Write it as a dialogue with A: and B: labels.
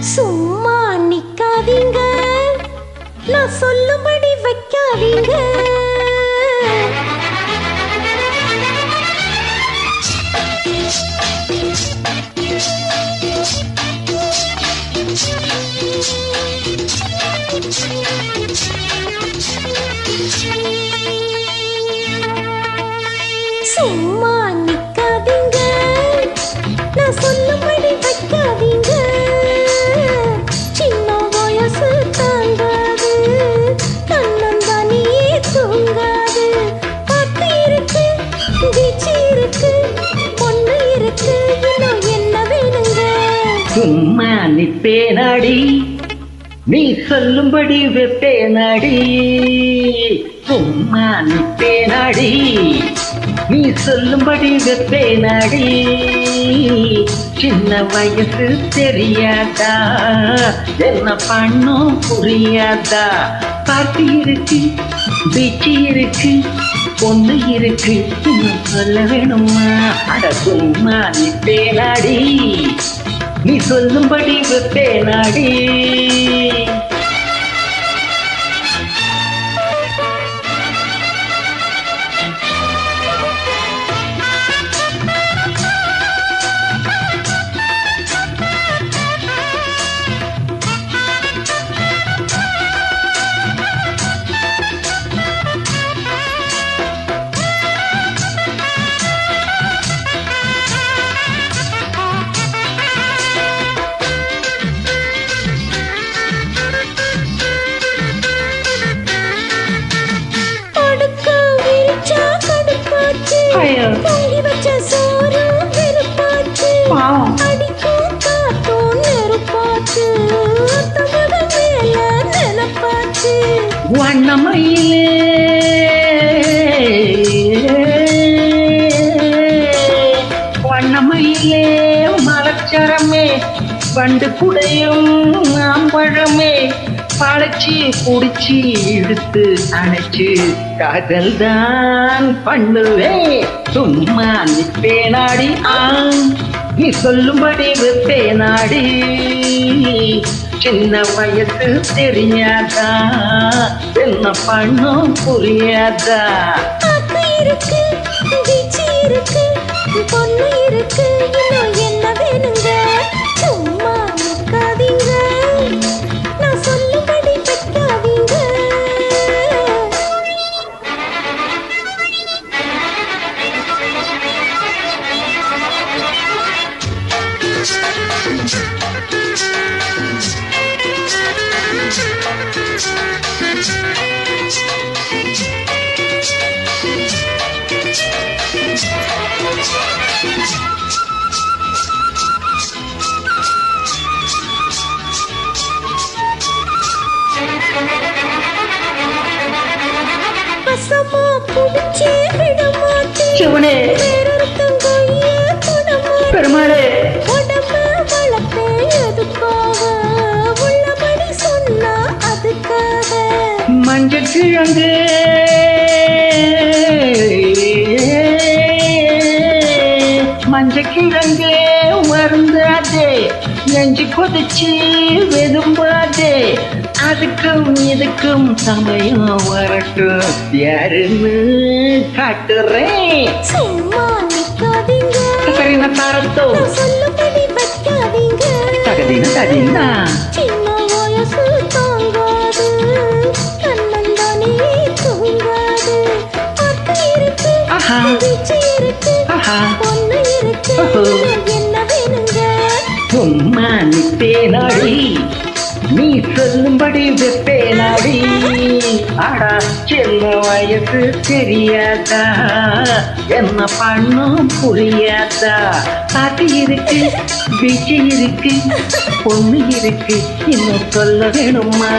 A: சும்மா நிக்காதீங்க, நான் சொல்லும்படி வைக்காதீங்க. சும்மா நிக்காதீங்க, நான் சொல்லும்படி வைக்காதீங்க. சின்ன வயசு தாங்காது, தன்னந்தானியே தூங்காது. பாட்டு இருக்கு, வீச்சு இருக்கு, பொண்ணு இருக்கு, இன்னும் என்ன வேணுங்க?
B: சும்மா நிப்பேனாடி, நீ சொல்லும்படி வெப்பேனாடி. சும்மா நிப்பேனாடி, நீ சொல்லும்படி வெப்பேனாடி. சின்ன வயசு தெரியாதா, என்ன பண்ணும் புரியாதா? பாட்டு இருக்கு, பீச்சு இருக்கு, பொண்ணு இருக்கு, இன்னும் சொல்ல வேணுமா? அட சும்மா நிப்பேனாடி, நீ சொல்லும்படி வெப்பேனாடி.
A: பொங்கி வச்ச சோறு வெறுப்பாச்சு, அடிக்கும் காத்தும் நெருப்பாச்சு, தமிழ் மேல நினைப்பாச்சு.
B: வண்ணமயிலே வண்ணமயிலே மலச்சரமே, வண்டு குடையும் மாம்பழமே, பழச்சி குடிச்சி இழுத்து அணைச்சு காதல் தான் பண்ணுவேன். சும்மா நிப்பேனாடி, நீ சொல்லும்படி வெப்பேனாடி. சின்ன வயசு தெரியாதா, என்ன பண்ணும் புரியாதா?
A: பாட்டு இருக்கு, வீச்சு இருக்கு, பொண்ணு இருக்கு, இன்னும் என்ன வேணுங்க? சும்மா நிக்காதீங்க, நான் சொல்லும்படி வைக்காதீங்க. பசமா புடிச்சே விடமாட்டேன்,
B: சிவனே,
A: வேறொருத்தன் கையை தொடமாட்டேன்.
B: பெருமாளே,
A: உடம்ப வளர்ப்பேன் எதுக்காக, உள்ளபடி சொன்னா அதுக்காக.
B: மஞ்சள் கிழங்கு மஞ்சள் கிழங்கு மருந்தாதே, நெஞ்சு கொதிச்சு வெதும்பாதே. அதுக்கும் இதுக்கும் சமயம் வரட்டும், யாருன்னு காட்டுறேன்.
A: சும்மா நிக்காதீங்க,
B: சரின தாரத்தோ,
A: நான் சொல்லும்படி வைக்காதீங்க.
B: தகதின ததினா,
A: சின்ன வயசு தாங்காது, தன்னந்தானே தூங்காது. பாட்டு இருக்கு,
B: ஆஹா,
A: வீச்சு இருக்கு,
B: ஆஹா,
A: பொண்ணு இருக்கு,
B: ஓஹோ.
A: இன்னும் என்ன வேணுங்க?
B: சும்மா நிப்பேனாடி, நீ சொல்லும்படி வெப்பேனாடி. ஆடா சின்ன வயசு தெரியாதா, என்ன பண்ணும் புரியாதா? பாட்டு இருக்கு, பீச்சு இருக்கு, பொண்ணு இருக்கு, இன்னும் சொல்ல வேணுமா?